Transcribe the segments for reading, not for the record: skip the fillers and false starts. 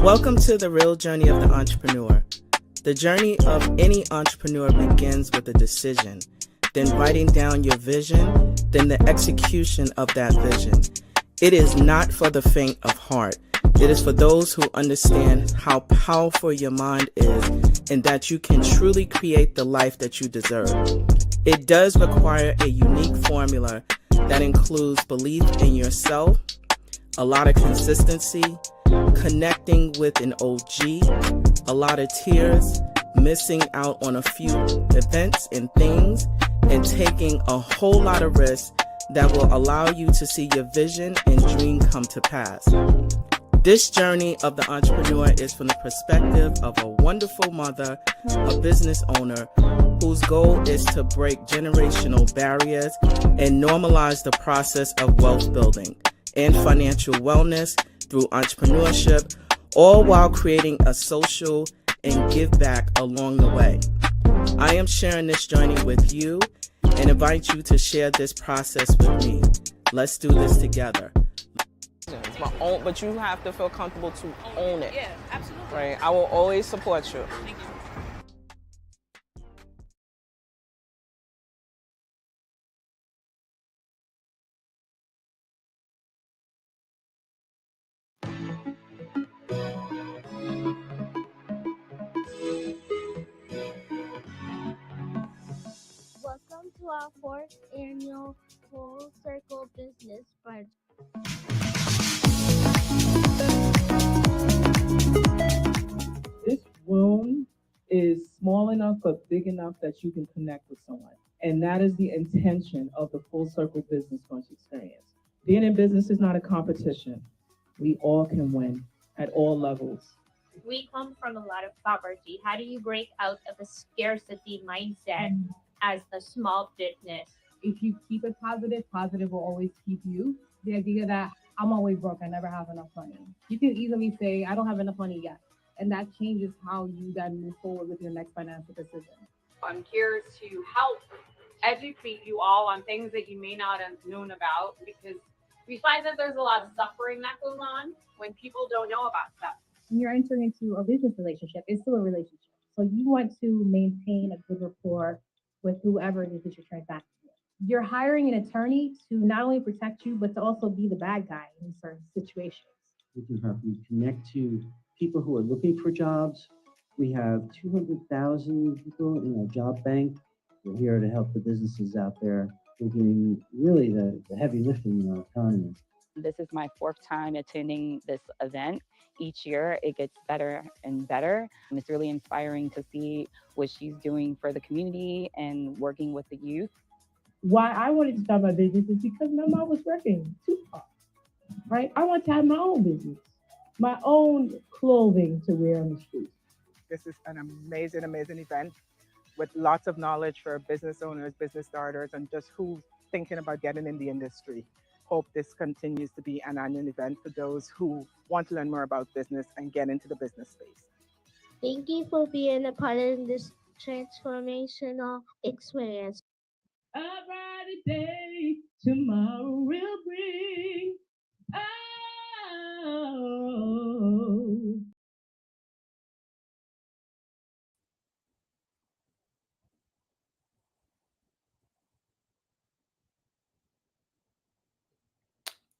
Welcome to the Real Journey of the Entrepreneur. The journey of any entrepreneur begins with a decision, then writing down your vision, then the execution of that vision. It is not for the faint of heart. It is for those who understand how powerful your mind is and that you can truly create the life that you deserve. It does require a unique formula that includes belief in yourself, a lot of consistency, connecting with an OG, a lot of tears, missing out on a few events and things, and taking a whole lot of risks that will allow you to see your vision and dream come to pass. This journey of the entrepreneur is from the perspective of a wonderful mother, a business owner, whose goal is to break generational barriers and normalize the process of wealth building and financial wellness through entrepreneurship, all while creating a social and give back along the way. I am sharing this journey with you and invite you to share this process with me. Let's do this together. It's my own, but you have to feel comfortable to own it. Yeah, absolutely. Right? I will always support you. Thank you. Welcome to our fourth annual Full Circle Business Project. This room is small enough but big enough that you can connect with someone. And that is the intention of the Full Circle Business Brunch experience. Being in business is not a competition. We all can win at all levels. We come from a lot of poverty. How do you break out of a scarcity mindset as a small business? If you keep it positive, positive will always keep you. The idea that I'm always broke, I never have enough money. You can easily say, I don't have enough money yet. And that changes how you then move forward with your next financial decision. I'm here to help educate you all on things that you may not have known about, because we find that there's a lot of suffering that goes on when people don't know about stuff. When you're entering into a business relationship, it's still a relationship. So you want to maintain a good rapport with whoever it is that you're transacting with. You're hiring an attorney to not only protect you, but to also be the bad guy in certain situations. We can help you connect to people who are looking for jobs. We have 200,000 people in our job bank. We're here to help the businesses out there. We're doing really the heavy lifting in our economy. This is my fourth time attending this event. Each year it gets better and better. And it's really inspiring to see what she's doing for the community and working with the youth. Why I wanted to start my business is because my mom was working too hard, right? I want to have my own business, my own clothing to wear on the street. This is an amazing event with lots of knowledge for business owners, business starters, and just who's thinking about getting in the industry. Hope this continues to be an annual event for those who want to learn more about business and get into the business space. Thank you for being a part of this transformational experience. A brighter day tomorrow will bring. Oh.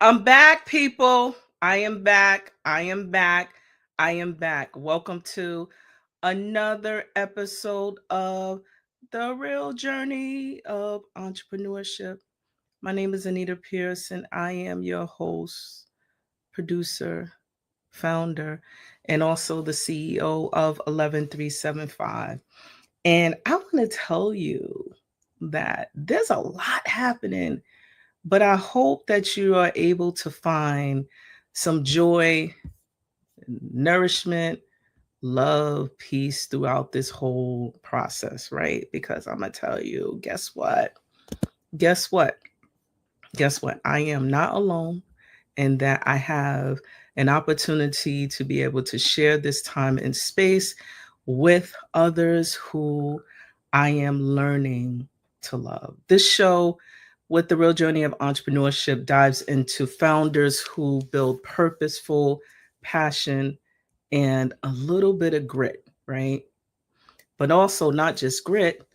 I'm back, people. I am back. Welcome to another episode of The Real Journey of Entrepreneurship. My name is Anita Pearson. I am your host, producer, founder, and also the CEO of 11375. And I want to tell you that there's a lot happening, but I hope that you are able to find some joy, nourishment, love, peace throughout this whole process, right? Because I'm going to tell you, guess what? I am not alone, and that I have an opportunity to be able to share this time and space with others who I am learning to love. This show with the Real Journey of Entrepreneurship dives into founders who build purposeful, passion, and a little bit of grit, right? But also not just grit,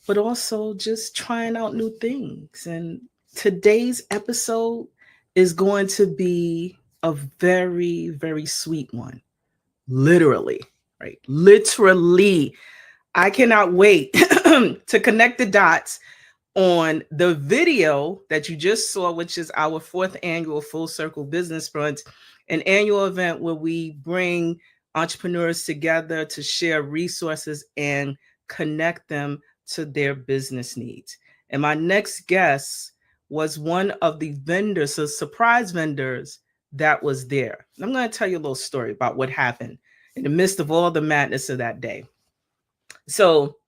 but also just trying out new things. And today's episode is going to be a very, very sweet one. Literally, right? Literally. I cannot wait to connect the dots on the video that you just saw, which is our 4th annual Full Circle Business Brunch, an annual event where we bring entrepreneurs together to share resources and connect them to their business needs. And my next guest was one of the vendors, so surprise vendors that was there. And I'm going to tell you a little story about what happened in the midst of all the madness of that day. So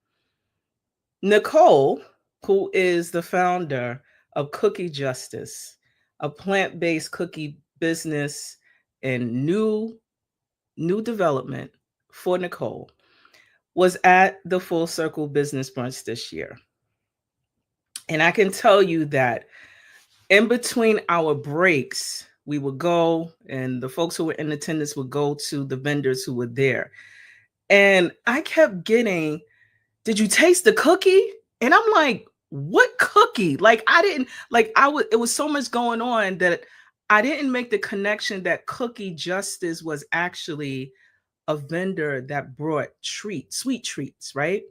Nicole, who is the founder of Cookie Justice, a plant-based cookie business and new development for Nicole, was at the Full Circle Business Brunch this year. And I can tell you that in between our breaks, we would go and the folks who were in attendance would go to the vendors who were there. And I kept getting, "Did you taste the cookie?" And I'm like, "What cookie?" Like it was so much going on that I didn't make the connection that Cookie Justice was actually a vendor that brought sweet treats, right?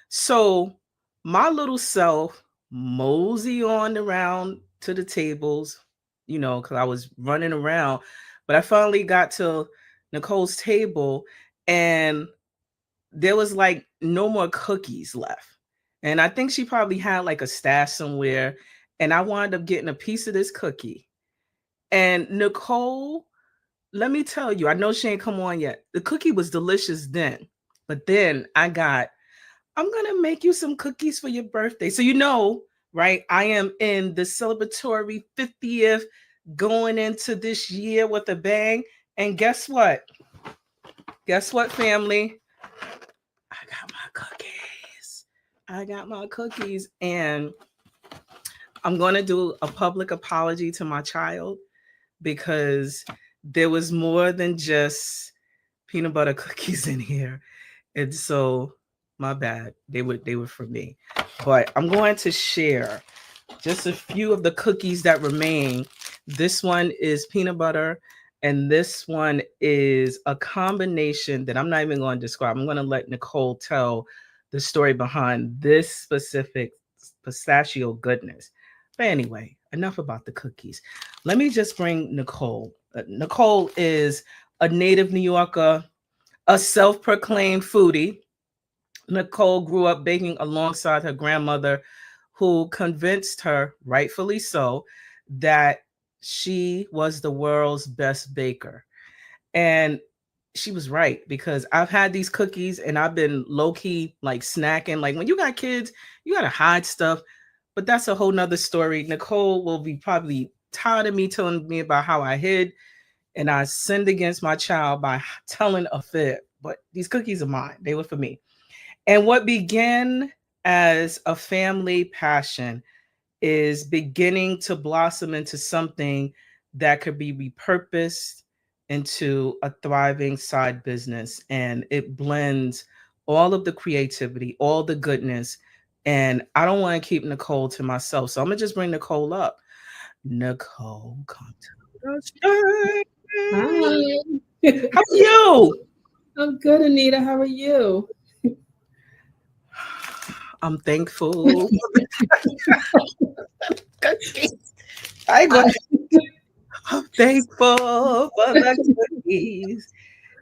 So my little self mosey on around to the tables, because I was running around, but I finally got to Nicole's table and there was like no more cookies left. And I think she probably had like a stash somewhere. And I wound up getting a piece of this cookie. And Nicole, let me tell you, I know she ain't come on yet. The cookie was delicious then. But then I'm going to make you some cookies for your birthday. So, right, I am in the celebratory 50th going into this year with a bang. And guess what? Guess what, family? I got my cookies, and I'm going to do a public apology to my child because there was more than just peanut butter cookies in here. And so my bad. They were for me. But I'm going to share just a few of the cookies that remain. This one is peanut butter, and this one is a combination that I'm not even going to describe. I'm going to let Nicole tell the story behind this specific pistachio goodness. But anyway, enough about the cookies. Let me just bring Nicole. Nicole is a native New Yorker, a self-proclaimed foodie. Nicole grew up baking alongside her grandmother, who convinced her, rightfully so, that she was the world's best baker. And she was right, because I've had these cookies and I've been low-key like snacking. Like when you got kids, you gotta hide stuff, but that's a whole nother story. Nicole will be probably tired of me telling me about how I hid and I sinned against my child by telling a fib, but these cookies are mine. They were for me. And what began as a family passion is beginning to blossom into something that could be repurposed into a thriving side business. And it blends all of the creativity, all the goodness. And I don't want to keep Nicole to myself. So I'm going to just bring Nicole up. Nicole, come to the stage. Hi. How are you? I'm good, Anita. How are you? I'm thankful. I'm thankful for the cookies,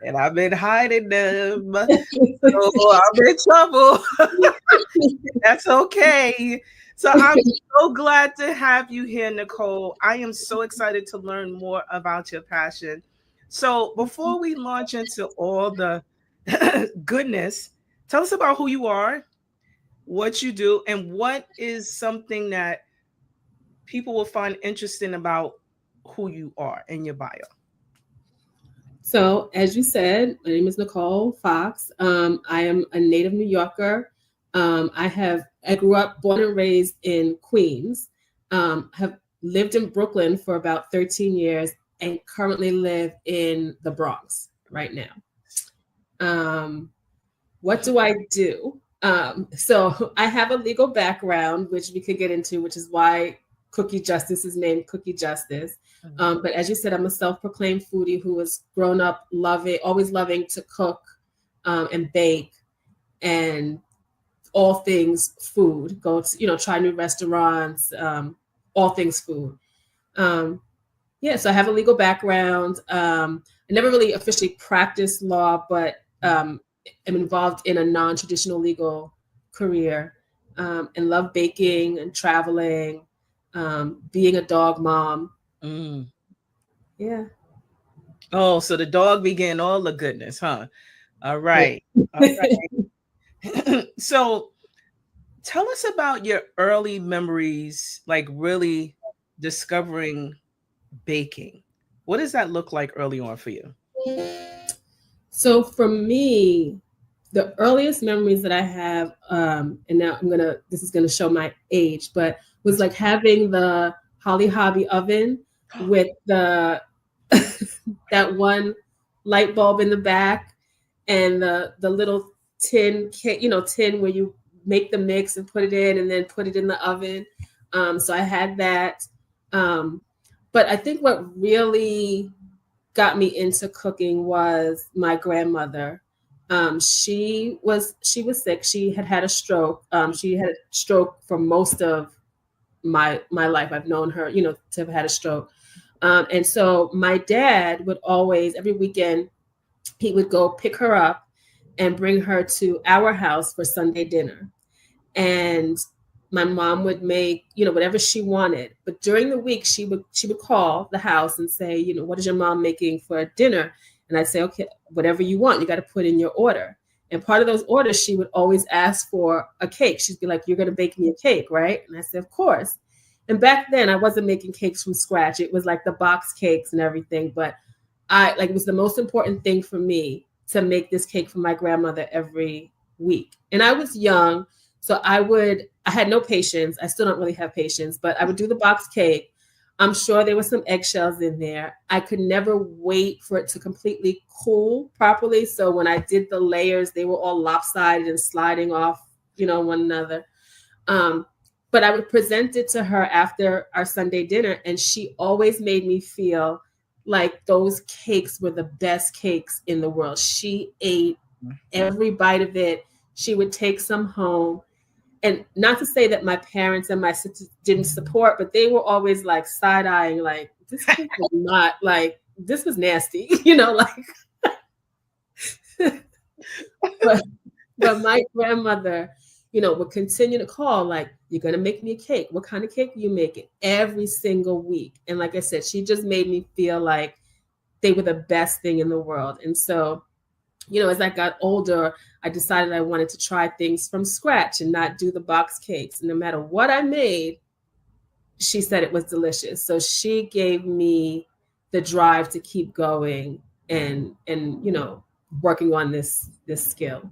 and I've been hiding them. So I'm in trouble. That's okay. So I'm so glad to have you here, Nicole. I am so excited to learn more about your passion. So before we launch into all the goodness, tell us about who you are, what you do, and what is something that people will find interesting about who you are in your bio. So, as you said, my name is Nicole Fox. I am a native New Yorker. I grew up, born and raised in Queens. Have lived in Brooklyn for about 13 years and currently live in the Bronx. right now. What do I do? So I have a legal background, which we could get into, which is why Cookie Justice is named Cookie Justice. But as you said, I'm a self-proclaimed foodie who has grown up always loving to cook and bake and all things food. Go to, try new restaurants, all things food. So I have a legal background. I never really officially practiced law, but am involved in a non-traditional legal career, and love baking and traveling, being a dog mom. Yeah. Oh, so the dog be getting all the goodness, huh? All right. All right. So tell us about your early memories, like really discovering baking. What does that look like early on for you? So for me, the earliest memories that I have, and now this is gonna show my age, but was like having the Holly Hobby oven with the that one light bulb in the back and the little tin where you make the mix and put it in and then put it in the oven. So I had that. But I think what really got me into cooking was my grandmother. She was sick. She had a stroke. She had a stroke for most of my life. I've known her, to have had a stroke. And so my dad would always, every weekend, he would go pick her up and bring her to our house for Sunday dinner. And my mom would make, whatever she wanted. But during the week, she would call the house and say, what is your mom making for dinner? And I'd say, okay, whatever you want, you got to put in your order. And part of those orders, she would always ask for a cake. She'd be like, you're going to bake me a cake, right? And I said, of course. And back then, I wasn't making cakes from scratch. It was like the box cakes and everything. But it was the most important thing for me to make this cake for my grandmother every week. And I was young. So I had no patience. I still don't really have patience, but I would do the box cake. I'm sure there were some eggshells in there. I could never wait for it to completely cool properly. So when I did the layers, they were all lopsided and sliding off, one another. But I would present it to her after our Sunday dinner, and she always made me feel like those cakes were the best cakes in the world. She ate every bite of it. She would take some home. And not to say that my parents and my sisters didn't support, but they were always like side-eyeing, like, this cake was not, like, this was nasty, but my grandmother, would continue to call, like, you're going to make me a cake. What kind of cake are you making? Every single week. And like I said, she just made me feel like they were the best thing in the world. And so, as I got older, I decided I wanted to try things from scratch and not do the box cakes. And no matter what I made, she said it was delicious. So she gave me the drive to keep going and working on this skill.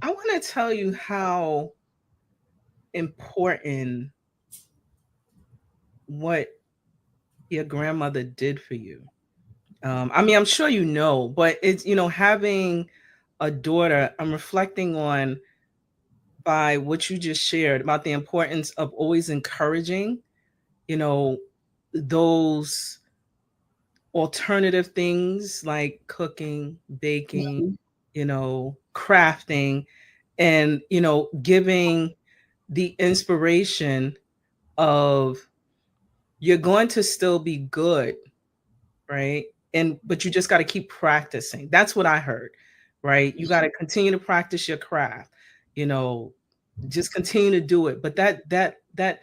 I want to tell you how important what your grandmother did for you. I'm sure but it's, having a daughter, I'm reflecting on by what you just shared about the importance of always encouraging, those alternative things like cooking, baking, crafting, and, giving the inspiration of you're going to still be good, right? But you just got to keep practicing. That's what I heard, right? You got to continue to practice your craft, just continue to do it. But that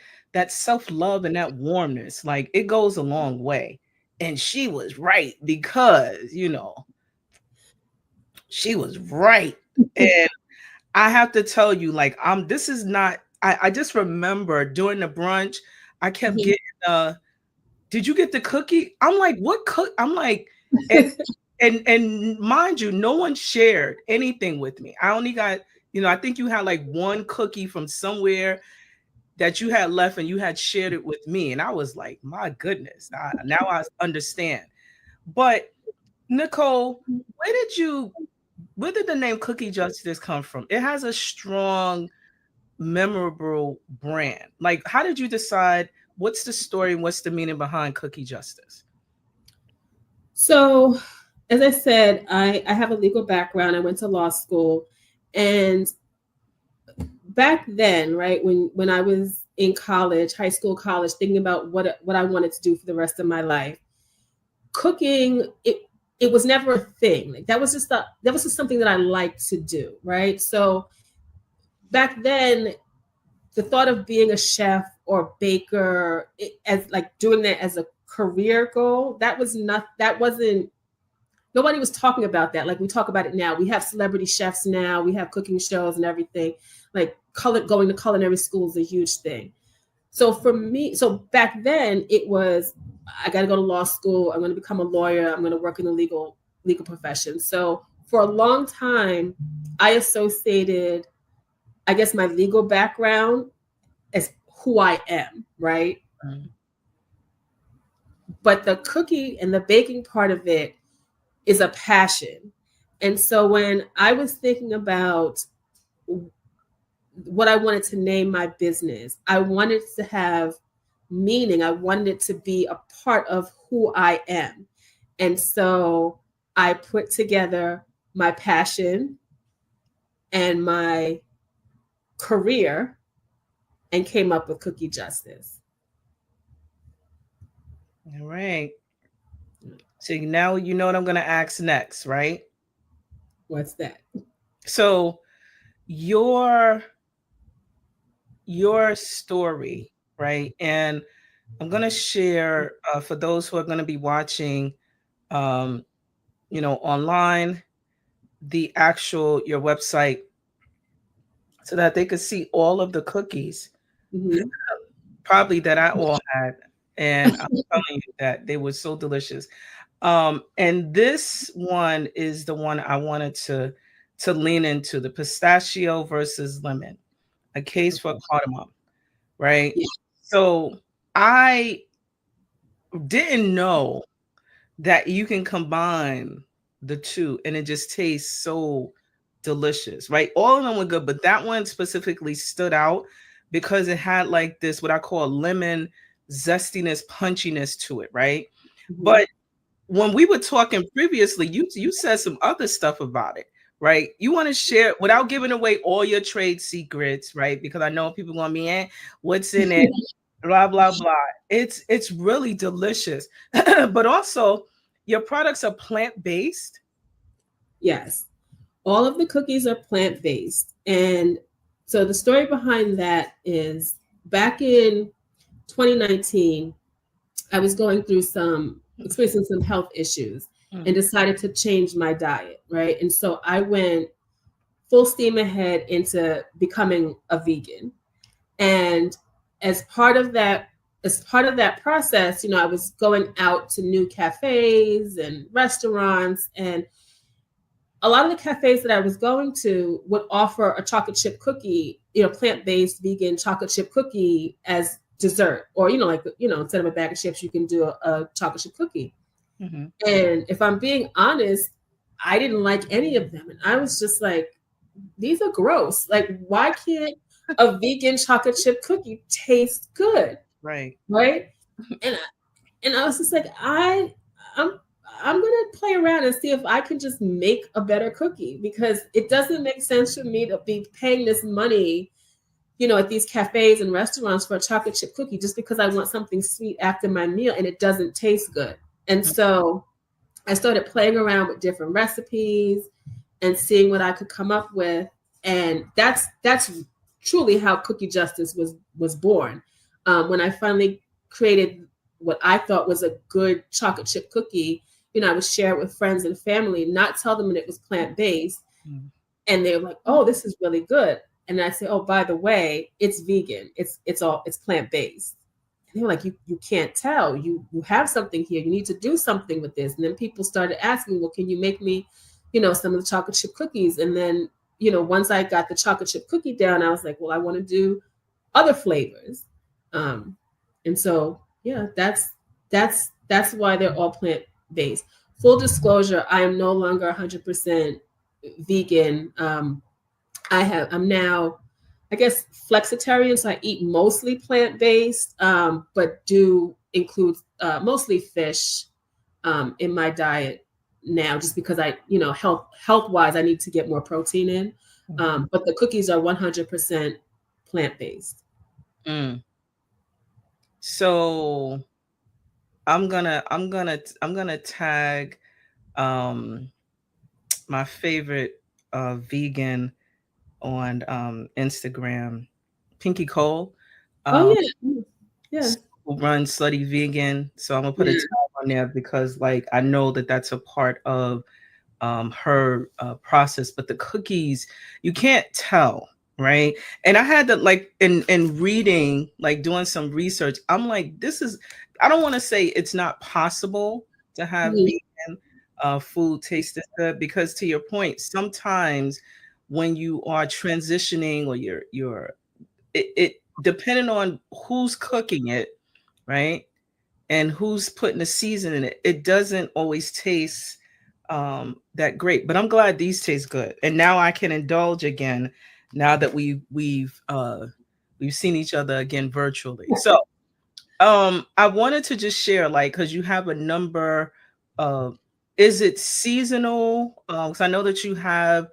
self-love and that warmness, like, it goes a long way. And she was right, because, she was right. And I have to tell you, like, this is not, I just remember during the brunch, I kept getting, did you get the cookie? I'm like, what I'm like, and mind you, no one shared anything with me. I only got, I think you had like one cookie from somewhere that you had left, and you had shared it with me. And I was like, my goodness, now I understand. But Nicole, where did the name Cookie Justice come from? It has a strong, memorable brand. Like, how did you decide? What's the story and what's the meaning behind Cookie Justice? So, as I said, I have a legal background. I went to law school, and back then, right, when I was in college, high school, college, thinking about what I wanted to do for the rest of my life, cooking, it was never a thing. Like that was just something that I liked to do, right? So back then, the thought of being a chef or baker, as like doing that as a career goal, wasn't, nobody was talking about that. Like we talk about it now. We have celebrity chefs now. We have cooking shows and everything. Like going to culinary school is a huge thing. So for me, back then it was, I got to go to law school. I'm going to become a lawyer. I'm going to work in the legal profession. So for a long time, I associated, I guess, my legal background as who I am, right? Mm-hmm. But the cookie and the baking part of it is a passion. And so when I was thinking about what I wanted to name my business, I wanted to have meaning. I wanted it to be a part of who I am. And so I put together my passion and my career and came up with Cookie Justice. All right. So now you know what I'm going to ask next, right? What's that? So your story, right? And I'm going to share for those who are going to be watching, online, your website, so that they could see all of the cookies, mm-hmm. probably that I all had. And I'm telling you that they were so delicious. And this one is the one I wanted to lean into, the pistachio versus lemon, a case for cardamom, right? Yeah. So I didn't know that you can combine the two and it just tastes so delicious, right? All of them were good, but that one specifically stood out because it had like this, what I call lemon zestiness, punchiness to it, right? Mm-hmm. But when we were talking previously, you said some other stuff about it, right? You want to share without giving away all your trade secrets, right? Because I know people going to be, what's in it, blah, blah, blah. It's really delicious. But also, your products are plant-based? Yes. All of the cookies are plant-based. And so the story behind that is back in 2019, I was experiencing some health issues and decided to change my diet, right? And so I went full steam ahead into becoming a vegan. And as part of that process, I was going out to new cafes and restaurants, and a lot of the cafes that I was going to would offer a chocolate chip cookie, plant-based vegan chocolate chip cookie as dessert, or instead of a bag of chips, you can do a chocolate chip cookie. Mm-hmm. And if I'm being honest, I didn't like any of them, and I was just like, these are gross. Like, why can't a vegan chocolate chip cookie taste good? Right. And I was just like, I'm gonna play around and see if I can just make a better cookie, because it doesn't make sense for me to be paying this money, at these cafes and restaurants for a chocolate chip cookie just because I want something sweet after my meal and it doesn't taste good. And so I started playing around with different recipes and seeing what I could come up with. And that's truly how Cookie Justice was born. When I finally created what I thought was a good chocolate chip cookie, I would share it with friends and family, not tell them that it was plant-based. Mm. And they were like, oh, this is really good. And I say, oh, by the way, it's vegan. It's plant-based. And they were like, you can't tell. You have something here. You need to do something with this. And then people started asking, well, can you make me, some of the chocolate chip cookies? And then, once I got the chocolate chip cookie down, I was like, well, I want to do other flavors. And so, yeah, that's why they're all plant-based. full disclosure, I am no longer 100% vegan. I'm now, I guess, flexitarian, so I eat mostly plant-based, but do include mostly fish in my diet now, just because I, health-wise, I need to get more protein in. But the cookies are 100% plant-based. So I'm gonna tag my favorite vegan on Instagram, Pinky Cole. Oh yeah. Who runs Slutty Vegan. So I'm gonna put a tag on there because like I know that that's a part of her process. But the cookies, you can't tell, right? And I had to like in reading, like doing some research, I'm like, I don't want to say it's not possible to have vegan food taste this good, because to your point, sometimes when you are transitioning or it depending on who's cooking it, right? And who's putting the season in it, it doesn't always taste that great. But I'm glad these taste good. And now I can indulge again now that we've seen each other again virtually. So I wanted to just share, like, because you have a number of, is it seasonal? Because I know that you have,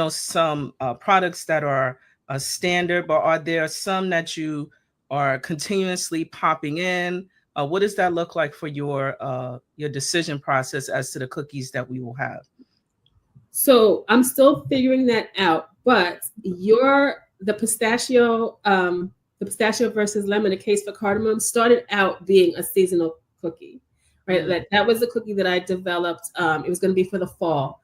some products that are standard, but are there some that you are continuously popping in? What does that look like for your decision process as to the cookies that we will have? So I'm still figuring that out, but the pistachio versus lemon, a case for cardamom, started out being a seasonal cookie, right? That was the cookie that I developed. It was going to be for the fall,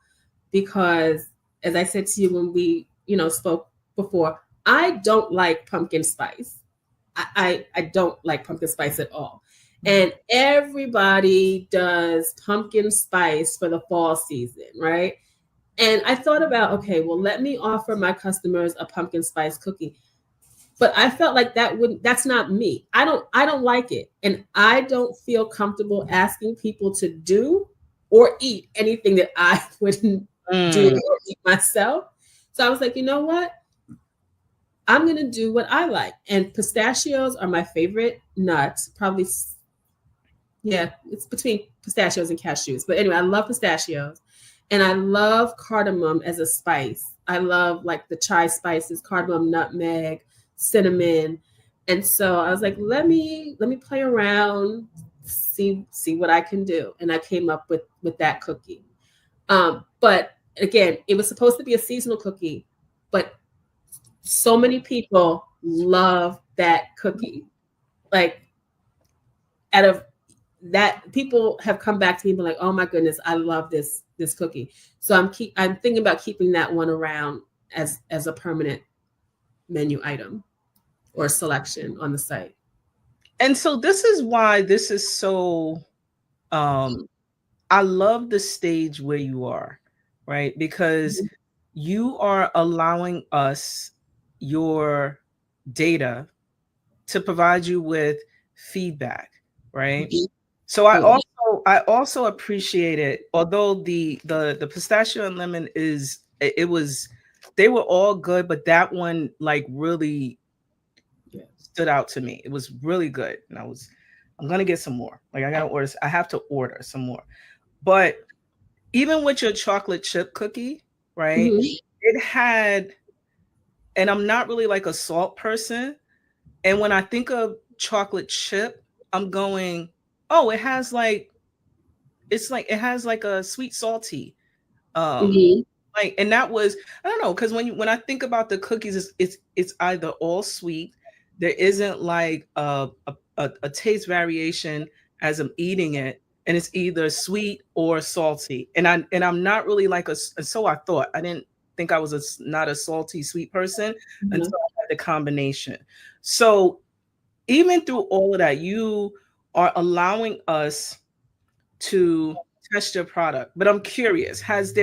because as I said to you when we, spoke before, I don't like pumpkin spice. I don't like pumpkin spice at all. And everybody does pumpkin spice for the fall season, right? And I thought about, okay, well, let me offer my customers a pumpkin spice cookie. But I felt like that's not me. I don't like it. And I don't feel comfortable asking people to do or eat anything that I wouldn't do or eat myself. So I was like, you know what? I'm going to do what I like. And pistachios are my favorite nuts, probably. Yeah, it's between pistachios and cashews. But anyway, I love pistachios. And I love cardamom as a spice. I love like the chai spices, cardamom, nutmeg, cinnamon. And so I was like, let me play around, see what I can do. And I came up with that cookie. But again, it was supposed to be a seasonal cookie, but so many people love that cookie. Like, out of that, people have come back to me and be like, oh my goodness, I love this cookie. So I'm thinking about keeping that one around as a permanent menu item or selection on the site. And so this is why this is so I love the stage where you are, right? Because you are allowing us your data to provide you with feedback, right? So I also appreciate it, although the pistachio and lemon they were all good, but that one like really stood out to me. It was really good. And I'm gonna get some more. Like I have to order some more. But even with your chocolate chip cookie, right? It had, and I'm not really like a salt person. And when I think of chocolate chip, I'm going, oh, it has like a sweet salty. Like, and that was, I don't know, because when I think about the cookies, it's either all sweet. There isn't like a taste variation as I'm eating it, and it's either sweet or salty. And I'm not really like so I thought. I didn't think I was not a salty sweet person until I had the combination. So even through all of that, you are allowing us to test your product. But I'm curious, have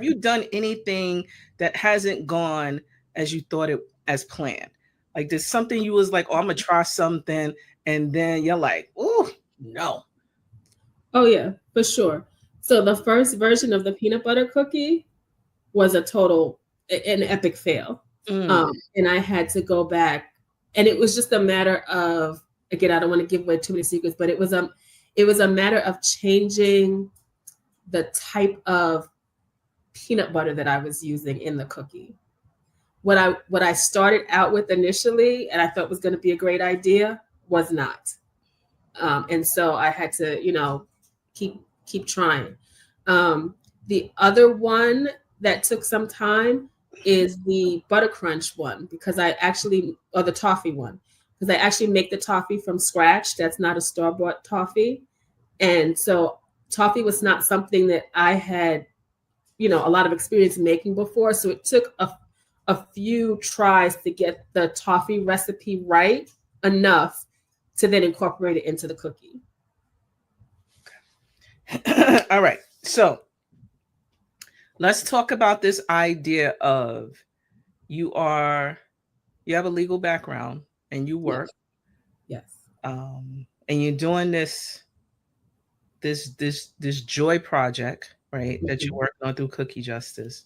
you done anything that hasn't gone as you thought it as planned? Like there's something you was like, oh, I'm gonna try something, and then you're like, oh no. Oh yeah, for sure. So the first version of the peanut butter cookie was an epic fail. And I had to go back, and it was just a matter of, again, I don't want to give away too many secrets, but it was a matter of changing the type of peanut butter that I was using in the cookie. What I started out with initially, and I thought was going to be a great idea, was not. And so I had to, keep trying. The other one that took some time is the butter crunch one, or the toffee one, because I actually make the toffee from scratch. That's not a store-bought toffee. And so toffee was not something that I had, a lot of experience making before. So it took a few tries to get the toffee recipe right enough to then incorporate it into the cookie. All right. So let's talk about this idea of you have a legal background and you work. Yes. And you're doing this joy project, right? Mm-hmm. That you're working on through Cookie Justice.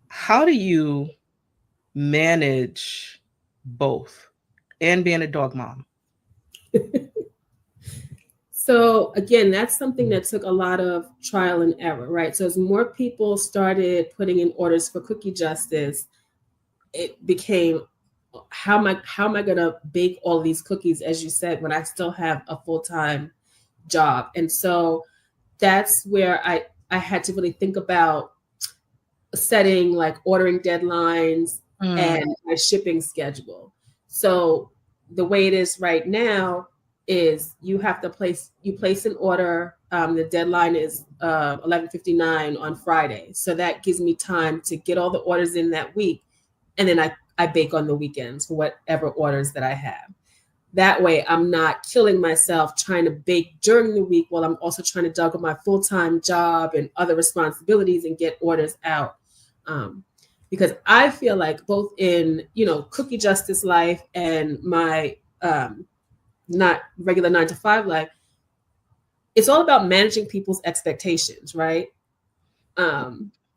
How do you manage both and being a dog mom? So again, that's something that took a lot of trial and error, right? So as more people started putting in orders for Cookie Justice, it became, how am I going to bake all these cookies, as you said, when I still have a full-time job? And so that's where I had to really think about setting, like, ordering deadlines and my shipping schedule. So the way it is right now is you place an order. The deadline is 11:59 on Friday. So that gives me time to get all the orders in that week. And then I bake on the weekends for whatever orders that I have. That way I'm not killing myself trying to bake during the week while I'm also trying to juggle my full-time job and other responsibilities and get orders out. Because I feel like both in, Cookie Justice life and my not regular 9-to-5 life, it's all about managing people's expectations, right?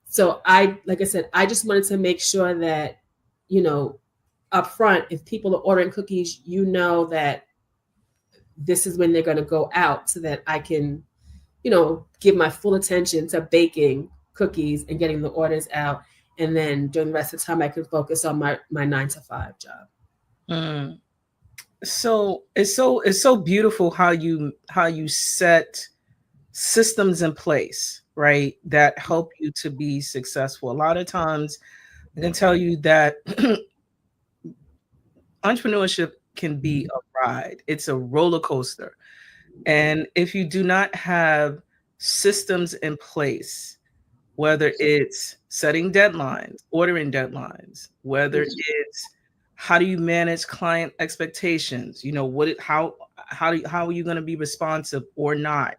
So like I said, I just wanted to make sure that, up front, if people are ordering cookies, that this is when they're going to go out, so that I can, give my full attention to baking cookies and getting the orders out. And then during the rest of the time, I can focus on my 9-to-5 job. So it's so beautiful how you set systems in place, right, that help you to be successful. A lot of times I can tell you that entrepreneurship can be a ride. It's a roller coaster. And if you do not have systems in place, whether it's setting deadlines, ordering deadlines, whether it's how do you manage client expectations, how are you going to be responsive or not?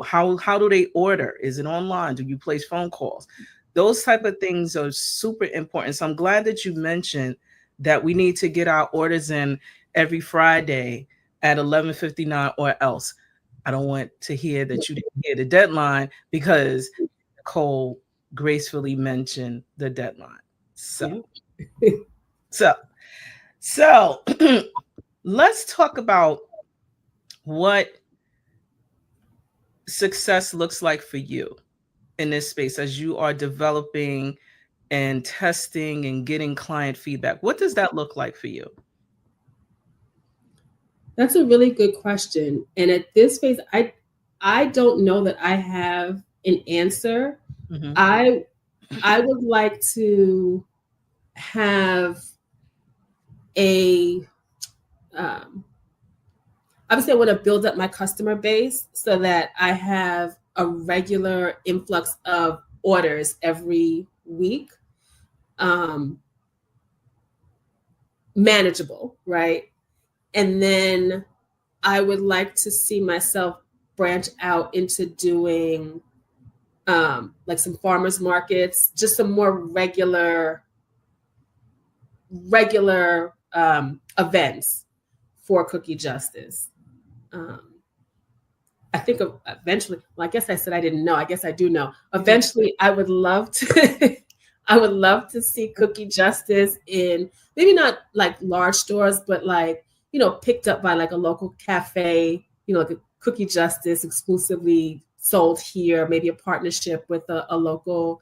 How do they order? Is it online? Do you place phone calls? Those type of things are super important. So I'm glad that you mentioned that we need to get our orders in every Friday at 11:59, or else I don't want to hear that you didn't hear the deadline, because Nicole gracefully mentioned the deadline. So let's talk about what success looks like for you in this space as you are developing and testing and getting client feedback. What does that look like for you? That's a really good question. And at this phase, I don't know that I have an answer. Mm-hmm. I would like to have obviously I want to build up my customer base so that I have a regular influx of orders every week. Manageable, right? And then I would like to see myself branch out into doing like some farmers markets, just some more regular events for Cookie Justice. I think of eventually, well, I guess I said I didn't know. I guess I do know. Eventually, I would love to, I would love to see Cookie Justice in maybe not like large stores, but like, you know, picked up by like a local cafe, you know, like a Cookie Justice exclusively sold here, maybe a partnership with a local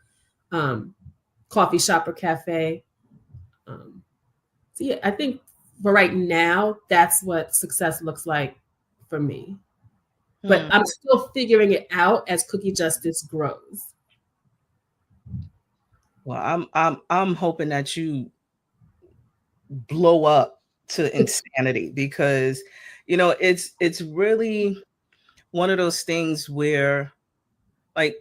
coffee shop or cafe. So yeah, I think for right now, that's what success looks like for me. But I'm still figuring it out as Cookie Justice grows. Well, I'm hoping that you blow up to insanity, because you know it's really one of those things where, like,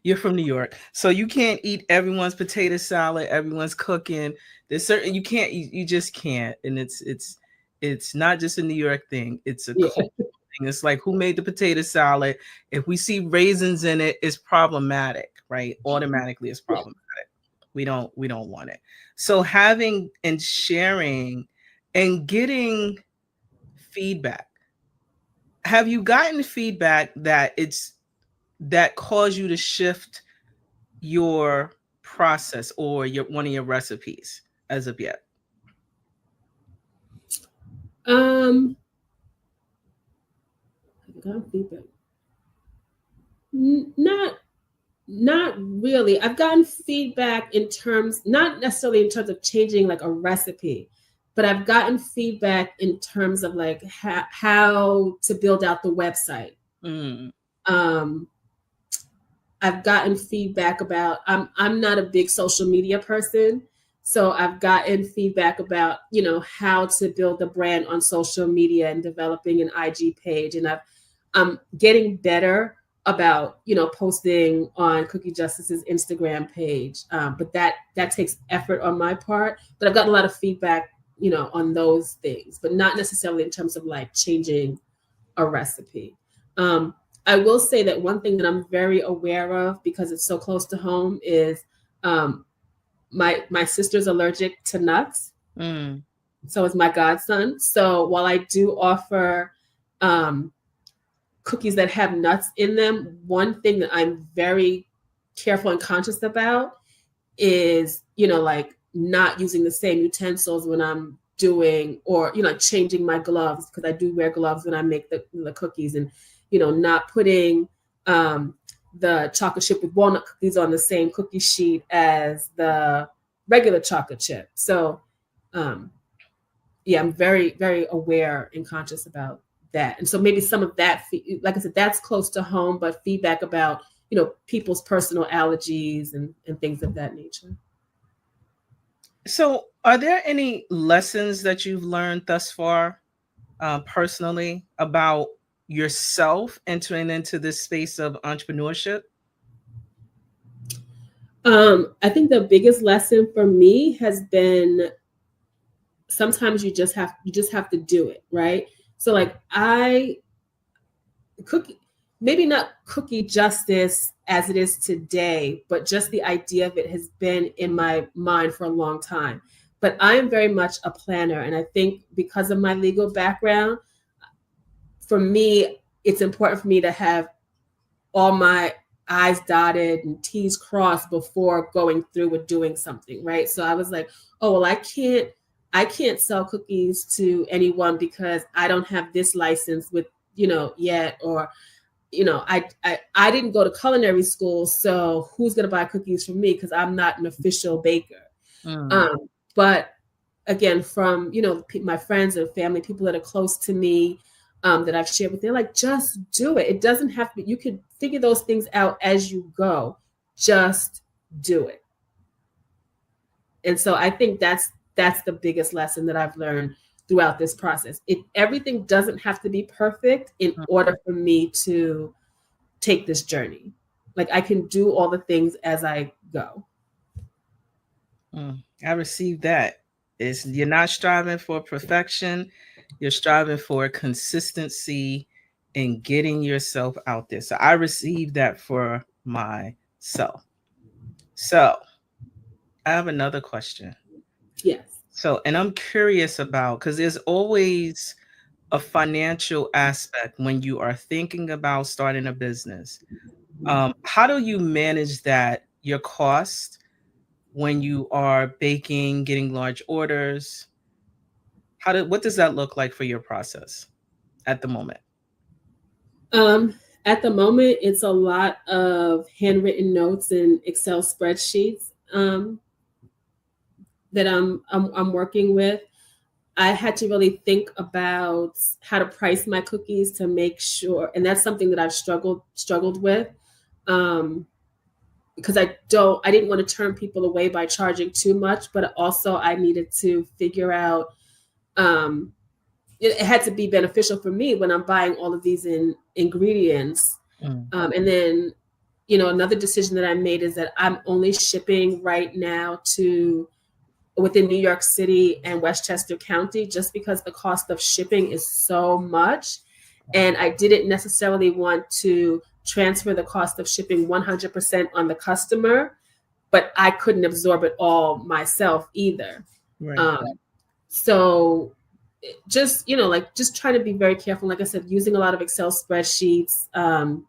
you're from New York, so you can't eat everyone's potato salad, everyone's cooking. There's certain you can't, you just can't, and it's not just a New York thing. It's a cultural thing. It's like, who made the potato salad? If we see raisins in it, it's problematic, right? Automatically, it's problematic. We don't want it. So having and sharing and getting feedback. Have you gotten feedback that caused you to shift your process or one of your recipes as of yet? Feedback. Not really. I've gotten feedback in terms, not necessarily in terms of changing like a recipe, but I've gotten feedback in terms of like how to build out the website. I've gotten feedback about, I'm not a big social media person, so I've gotten feedback about, you know, how to build the brand on social media and developing an IG page, and I'm getting better about, you know, posting on Cookie Justice's Instagram page, but that takes effort on my part. But I've gotten a lot of feedback, you know, on those things, but not necessarily in terms of like changing a recipe. I will say that one thing that I'm very aware of, because it's so close to home, is my sister's allergic to nuts. So is my godson. So while I do offer cookies that have nuts in them, one thing that I'm very careful and conscious about is, you know, like not using the same utensils when I'm doing, or, you know, like changing my gloves, because I do wear gloves when I make the cookies, and, you know, not putting the chocolate chip with walnut cookies on the same cookie sheet as the regular chocolate chip. So yeah, I'm very, very aware and conscious about that. And so maybe some of that, like I said, that's close to home, but feedback about, you know, people's personal allergies and things of that nature. So are there any lessons that you've learned thus far personally about yourself entering into this space of entrepreneurship? I think the biggest lesson for me has been, sometimes you just have to do it, right? So like maybe not Cookie Justice as it is today, but just the idea of it has been in my mind for a long time. But I am very much a planner, and I think because of my legal background, for me, it's important for me to have all my I's dotted and T's crossed before going through with doing something, right? So I was like, oh, well, I can't sell cookies to anyone because I don't have this license with, you know, yet, or, you know, I didn't go to culinary school, so who's going to buy cookies from me because I'm not an official baker. But again, from, you know, my friends and family, people that are close to me, that I've shared with, they're like, just do it. It doesn't have to be, you could figure those things out as you go. Just do it. And so I think that's the biggest lesson that I've learned throughout this process. Everything doesn't have to be perfect in order for me to take this journey. Like, I can do all the things as I go. I received that. You're not striving for perfection. You're striving for consistency in getting yourself out there. So I received that for myself. So I have another question. Yes. So, and I'm curious about, because there's always a financial aspect when you are thinking about starting a business, how do you manage that, your cost, when you are baking, getting large orders? What does that look like for your process at the moment? At the moment, it's a lot of handwritten notes and Excel spreadsheets that I'm working with. I had to really think about how to price my cookies to make sure, and that's something that I've struggled with, because I didn't want to turn people away by charging too much, but also I needed to figure out, it had to be beneficial for me when I'm buying all of these ingredients. And then, another decision that I made is that I'm only shipping right now to within New York City and Westchester County, just because the cost of shipping is so much. And I didn't necessarily want to transfer the cost of shipping 100% on the customer, but I couldn't absorb it all myself either. Right. So just, just trying to be very careful. Like I said, using a lot of Excel spreadsheets, and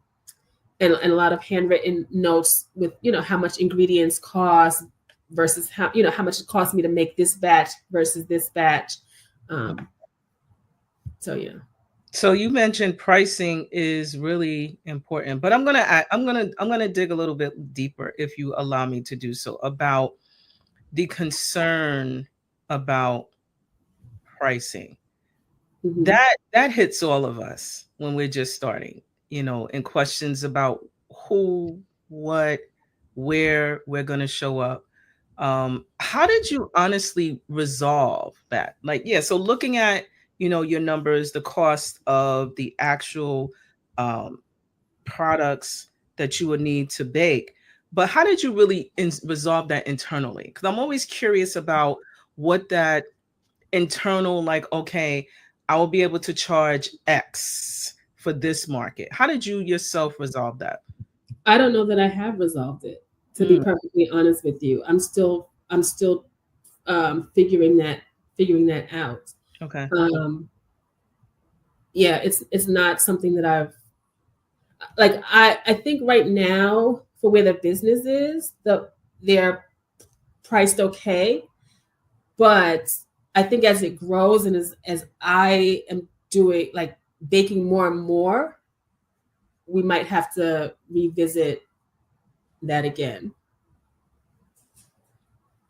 a lot of handwritten notes with, how much ingredients cost versus how much it costs me to make this batch versus this batch. So yeah. So you mentioned pricing is really important, but I'm gonna dig a little bit deeper, if you allow me to do so, about the concern about pricing. Mhm. That hits all of us when we're just starting, and questions about who, what, where we're going to show up. How did you honestly resolve that? Like, yeah, so looking at, your numbers, the cost of the actual products that you would need to bake, but how did you really resolve that internally? Because I'm always curious about what that internal, like, okay, I will be able to charge X for this market. How did you yourself resolve that? I don't know that I have resolved it, to be perfectly honest with you. I'm still figuring that out. Okay. Yeah, it's not something that I've, like, I think right now, for where the business is, they're priced okay, but I think as it grows and as I am doing, like, baking more and more, we might have to revisit that again.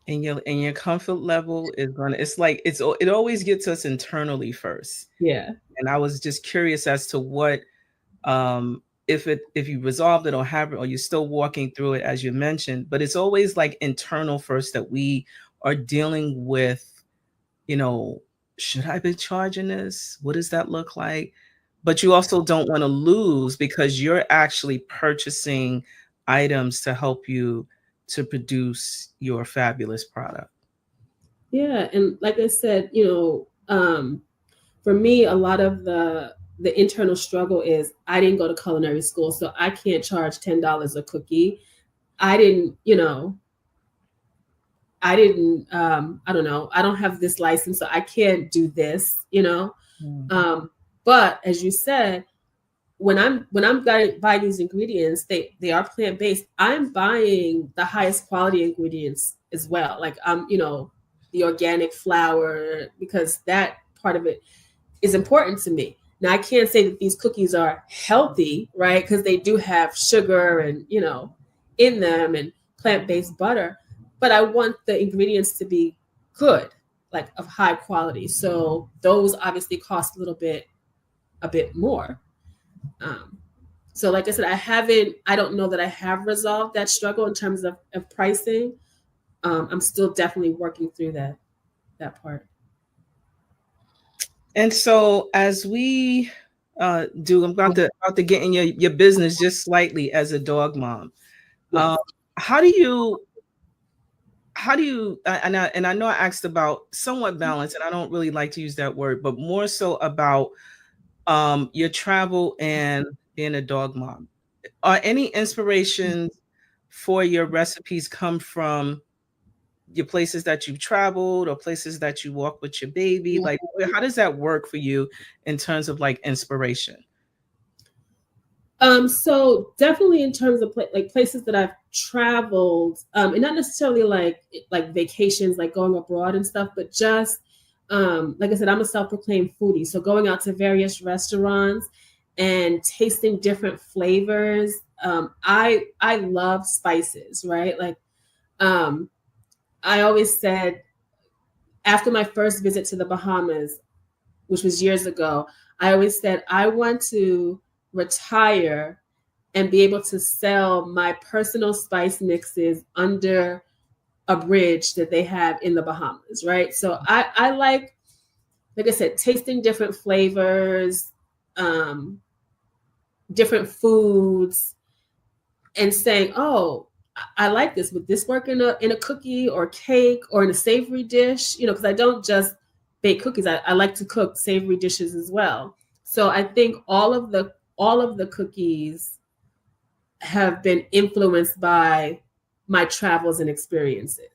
And your comfort level is it's like it always gets us internally first. Yeah. And I was just curious as to what, if you resolved it or have it, or you're still walking through it, as you mentioned, but it's always like internal first, that we are dealing with, should I be charging this? What does that look like? But you also don't want to lose, because you're actually purchasing items to help you to produce your fabulous product. Yeah, and like I said, for me, a lot of the internal struggle is I didn't go to culinary school, so I can't charge $10 a cookie. I didn't, I don't know, I don't have this license, so I can't do this, but as you said, when I'm buying these ingredients, they are plant-based. I'm buying the highest quality ingredients as well. Like, the organic flour, because that part of it is important to me. Now, I can't say that these cookies are healthy, right? Because they do have sugar and, in them, and plant-based butter, but I want the ingredients to be good, like of high quality. So those obviously cost a bit more. So like I said, I don't know that I have resolved that struggle in terms of pricing. I'm still definitely working through that part. And so as we I'm about to get in your business just slightly as a dog mom. Yes. How do you and I know I asked about somewhat balance, and I don't really like to use that word, but more so about your travel and being a dog mom. Are any inspirations for your recipes come from your places that you've traveled or places that you walk with your baby? Like, how does that work for you in terms of like inspiration? So definitely in terms of like places that I've traveled, and not necessarily like vacations, like going abroad and stuff, but just like I said, I'm a self-proclaimed foodie. So going out to various restaurants and tasting different flavors. I love spices, right? Like I always said after my first visit to the Bahamas, which was years ago, I always said I want to retire and be able to sell my personal spice mixes under a bridge that they have in the Bahamas, right? So I like I said, tasting different flavors, different foods, and saying, oh, I like this. Would this work in a cookie or cake or in a savory dish? You know, because I don't just bake cookies. I like to cook savory dishes as well. So I think all of the cookies have been influenced by my travels and experiences.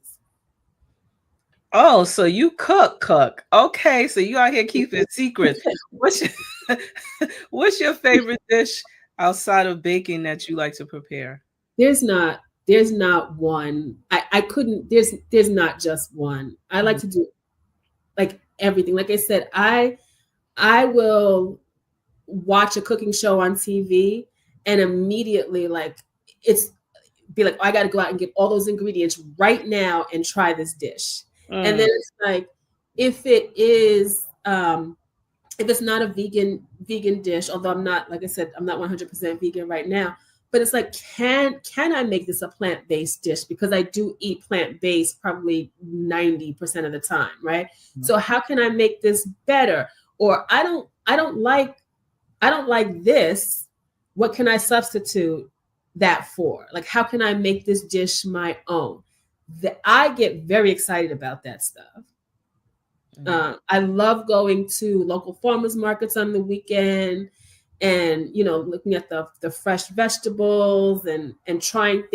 Oh, so you cook. Okay, so you out here keeping secrets. What's your favorite dish outside of baking that you like to prepare? There's not one. I couldn't, there's not just one. I like to do like everything. Like I said, I will watch a cooking show on TV and immediately like be like, oh, I got to go out and get all those ingredients right now and try this dish. And then it's like, if it is, if it's not a vegan dish, although I'm not, like I said, I'm not 100% vegan right now, but it's like, can I make this a plant-based dish? Because I do eat plant-based probably 90% of the time, right? Mm-hmm. So how can I make this better? Or I don't like this. What can I substitute that for? Like, how can I make this dish my own? I get very excited about that stuff. Mm-hmm. I love going to local farmers markets on the weekend and, you know, looking at the fresh vegetables and trying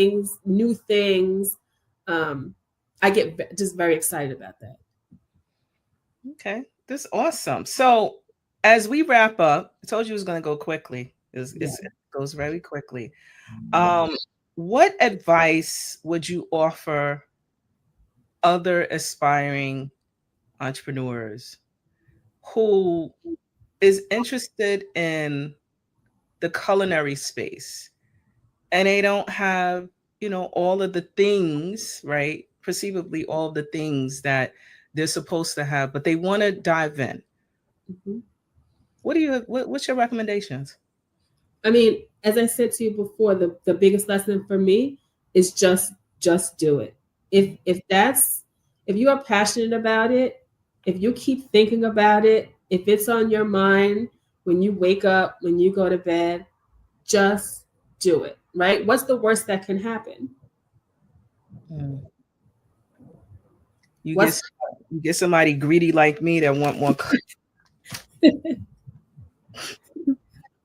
new things. I get just very excited about that. Okay, that's awesome. So as we wrap up, I told you it was going to go quickly. It goes very quickly. What advice would you offer other aspiring entrepreneurs who is interested in the culinary space and they don't have, you know, all of the things, right? Perceivably all the things that they're supposed to have, but they want to dive in. Mm-hmm. What's your recommendations? I mean, as I said to you before, the biggest lesson for me is just do it. If you are passionate about it, if you keep thinking about it, if it's on your mind when you wake up, when you go to bed, just do it, right? What's the worst that can happen? You get somebody greedy like me that want more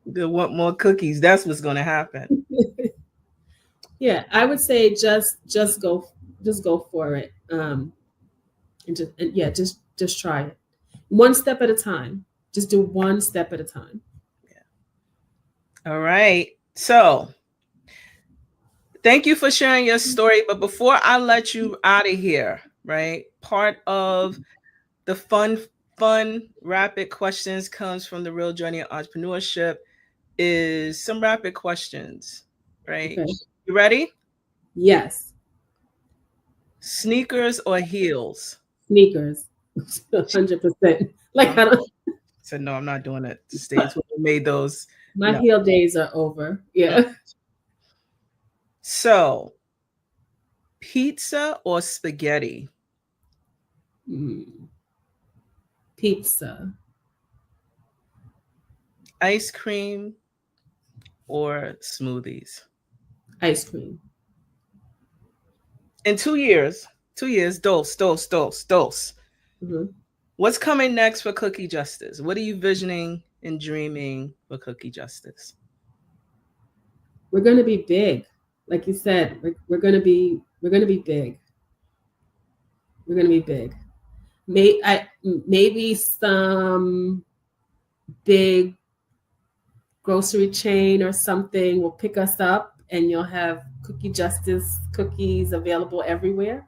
they want more cookies. That's what's going to happen. Yeah, I would say just go for it. Just try it. One step at a time. Just do one step at a time. Yeah. All right. So thank you for sharing your story. But before I let you out of here, right? Part of the fun rapid questions comes from the Real Journey of Entrepreneurship is some rapid questions, right? Okay. You ready? Yes. Sneakers or heels? Sneakers. 100%. Like I don't. So no, I'm not doing it. The states where we made those. My heel days are over. Yeah. So, pizza or spaghetti? Pizza. Ice cream or smoothies? Ice cream. In 2 years, dose. Mm-hmm. What's coming next for Cookie Justice? What are you visioning and dreaming for Cookie Justice? We're going to be big. Like you said, we're going to be big. We're gonna be big. Maybe some big grocery chain or something will pick us up, and you'll have Cookie Justice cookies available everywhere.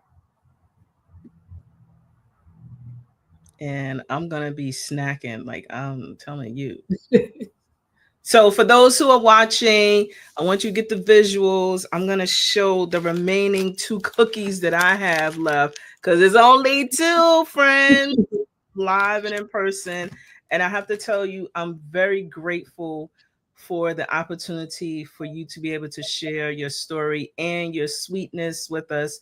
And I'm gonna be snacking, like I'm telling you. So for those who are watching, I want you to get the visuals. I'm going to show the remaining 2 cookies that I have left because there's only 2, friends, live and in person. And I have to tell you, I'm very grateful for the opportunity for you to be able to share your story and your sweetness with us.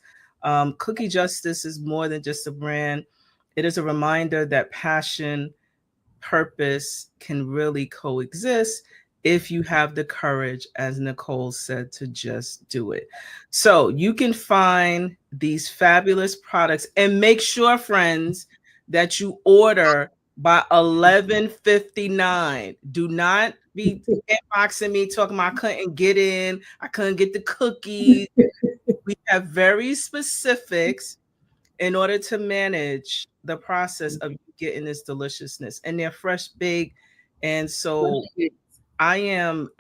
Cookie Justice is more than just a brand. It is a reminder that passion, purpose can really coexist if you have the courage, as Nicole said, to just do it. So you can find these fabulous products and make sure, friends, that you order by 11:59. Do not be inboxing me talking about I couldn't get in, I couldn't get the cookies. We have very specifics in order to manage the process of getting this deliciousness, and they're fresh baked. And so I am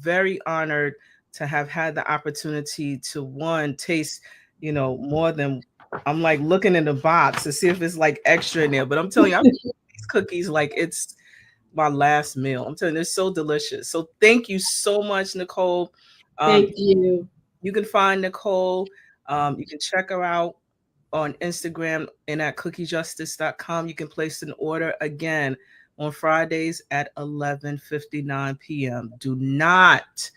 very honored to have had the opportunity to taste, more than, I'm like looking in the box to see if it's like extra in there, but I'm telling you, I'm these cookies like it's my last meal. I'm telling you, they're so delicious. So thank you so much, Nicole. Thank you. You can find Nicole. You can check her out on Instagram and at cookiejustice.com. You can place an order again on Fridays at 11:59 p.m. Do not.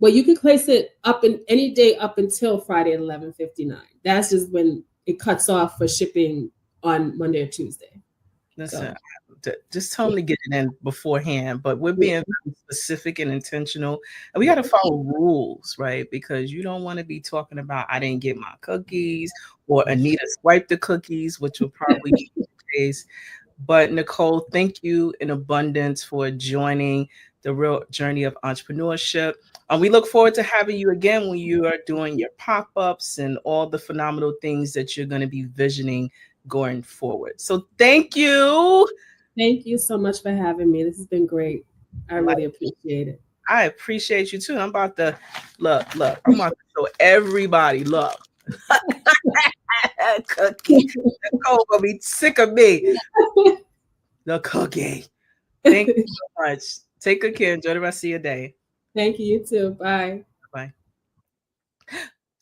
Well, you can place it up in any day up until Friday at 11:59. That's just when it cuts off for shipping on Monday or Tuesday. Listen, just tell them to get it in beforehand, but we're being very specific and intentional, and we got to follow rules, right? Because you don't want to be talking about I didn't get my cookies or Anita swiped the cookies, which will probably be the case. But Nicole, thank you in abundance for joining the Real Journey of Entrepreneurship. We look forward to having you again when you are doing your pop-ups and all the phenomenal things that you're going to be visioning going forward. So thank you. Thank you so much for having me. This has been great. I really appreciate it. I appreciate you too. I'm about to look. I'm about to show everybody. Look. Cookie. Nicole gonna be sick of me. The cookie. Thank you so much. Take good care. Enjoy the rest of your day. Thank you. You too. Bye. Bye.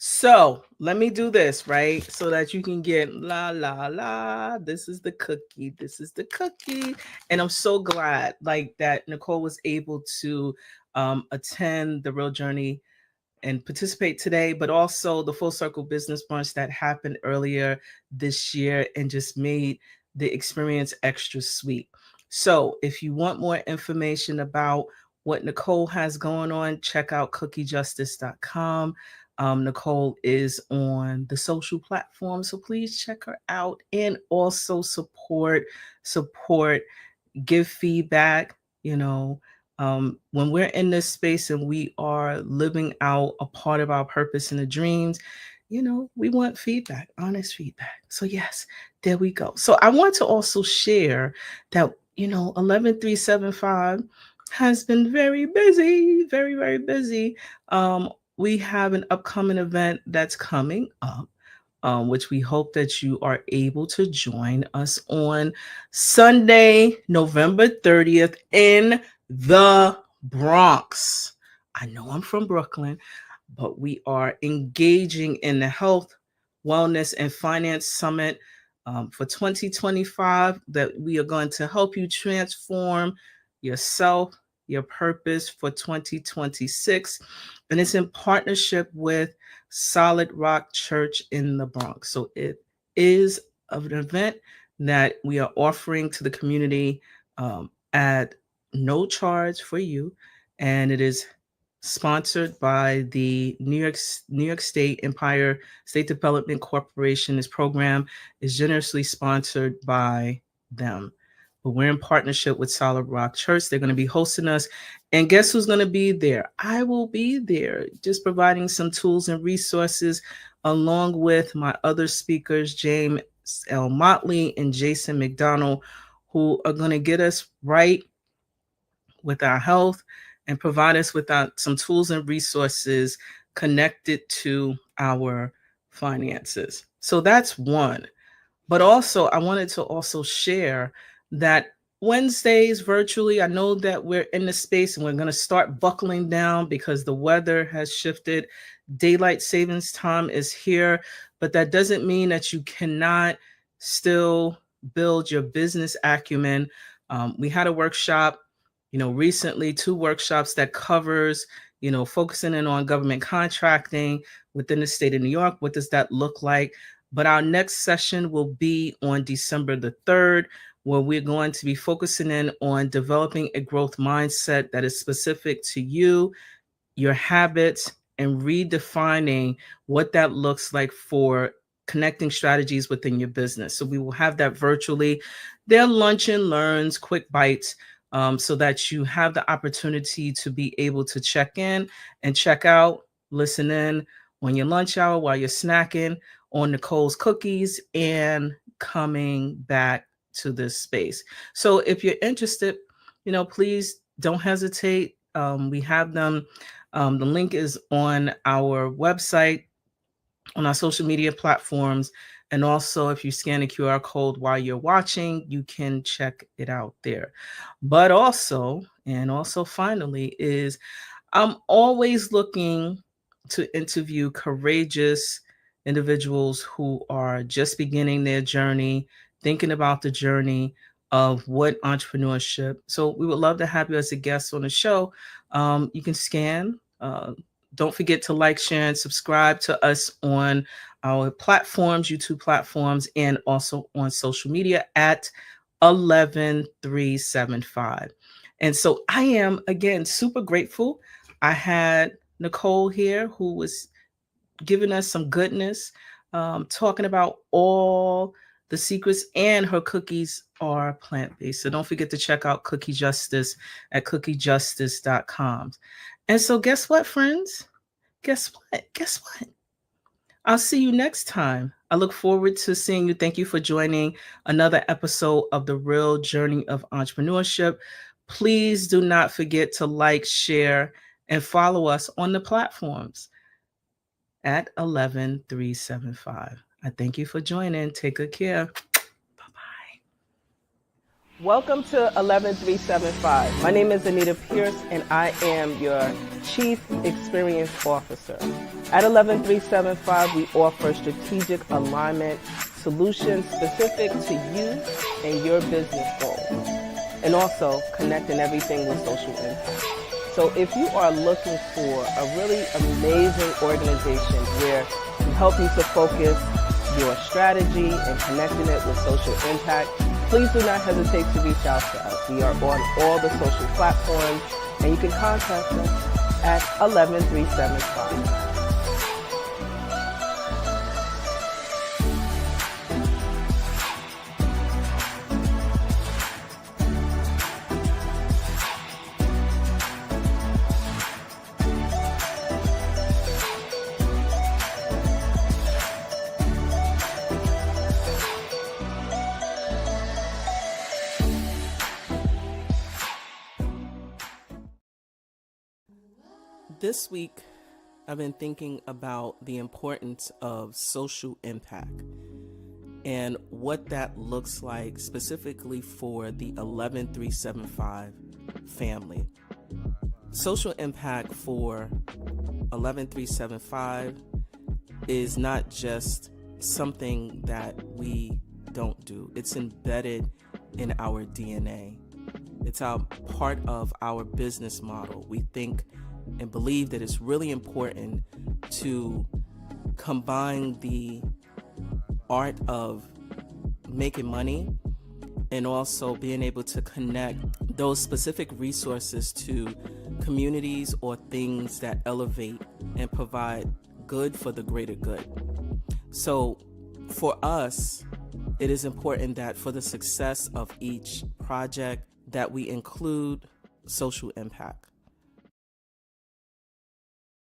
So let me do this, right? So that you can get la, la, la. This is the cookie. This is the cookie. And I'm so glad like that Nicole was able to attend the Real Journey and participate today, but also the Full Circle Business Brunch that happened earlier this year and just made the experience extra sweet. So if you want more information about what Nicole has going on, check out cookiejustice.com. Nicole is on the social platform, so please check her out and also support, give feedback, when we're in this space and we are living out a part of our purpose and the dreams, we want feedback, honest feedback. So yes, there we go. So I want to also share that, 11375 has been very busy, very, very busy. We have an upcoming event that's coming up, which we hope that you are able to join us on Sunday, November 30th in the Bronx. I know I'm from Brooklyn, but we are engaging in the Health, Wellness, and Finance Summit for 2025 that we are going to help you transform yourself, your purpose for 2026. And it's in partnership with Solid Rock Church in the Bronx. So it is an event that we are offering to the community at no charge for you. And it is sponsored by the New York State Empire State Development Corporation. This program is generously sponsored by them. But we're in partnership with Solid Rock Church. They're going to be hosting us. And guess who's going to be there? I will be there, just providing some tools and resources along with my other speakers, James L. Motley and Jason McDonald, who are going to get us right with our health and provide us with some tools and resources connected to our finances. So that's one. But also, I wanted to also share that Wednesdays virtually, I know that we're in the space and we're going to start buckling down because the weather has shifted. Daylight savings time is here, but that doesn't mean that you cannot still build your business acumen. We had a workshop, recently, 2 workshops that covers, focusing in on government contracting within the state of New York. What does that look like? But our next session will be on December the 3rd, where we're going to be focusing in on developing a growth mindset that is specific to you, your habits, and redefining what that looks like for connecting strategies within your business. So we will have that virtually. They're lunch and learns, quick bites, so that you have the opportunity to be able to check in and check out, listen in on your lunch hour while you're snacking on Nicole's cookies and coming back to this space. So if you're interested, please don't hesitate. We have them. The link is on our website, on our social media platforms. And also, if you scan a QR code while you're watching, you can check it out there. But also finally, is I'm always looking to interview courageous individuals who are just beginning their journey, thinking about the journey of what entrepreneurship. So we would love to have you as a guest on the show. You can scan. Don't forget to like, share, and subscribe to us on our platforms, YouTube platforms, and also on social media at 11375. And so I am, again, super grateful. I had Nicole here who was giving us some goodness, talking about all the secrets, and her cookies are plant-based. So don't forget to check out Cookie Justice at cookiejustice.com. And so guess what, friends? Guess what? I'll see you next time. I look forward to seeing you. Thank you for joining another episode of the Real Journey of Entrepreneurship. Please do not forget to like, share, and follow us on the platforms at 11375. I thank you for joining. Take good care. Bye-bye. Welcome to 11375. My name is Anita Pierce, and I am your Chief Experience Officer. At 11375, we offer strategic alignment solutions specific to you and your business goals, and also connecting everything with social impact. So if you are looking for a really amazing organization where we help you to focus your strategy and connecting it with social impact, please do not hesitate to reach out to us. We are on all the social platforms, and you can contact us at 11375. This week, I've been thinking about the importance of social impact and what that looks like specifically for the 11375 family. Social impact for 11375 is not just something that we don't do. It's embedded in our DNA. It's part of our business model. We think and believe that it's really important to combine the art of making money and also being able to connect those specific resources to communities or things that elevate and provide good for the greater good. So for us, it is important that for the success of each project that we include social impact.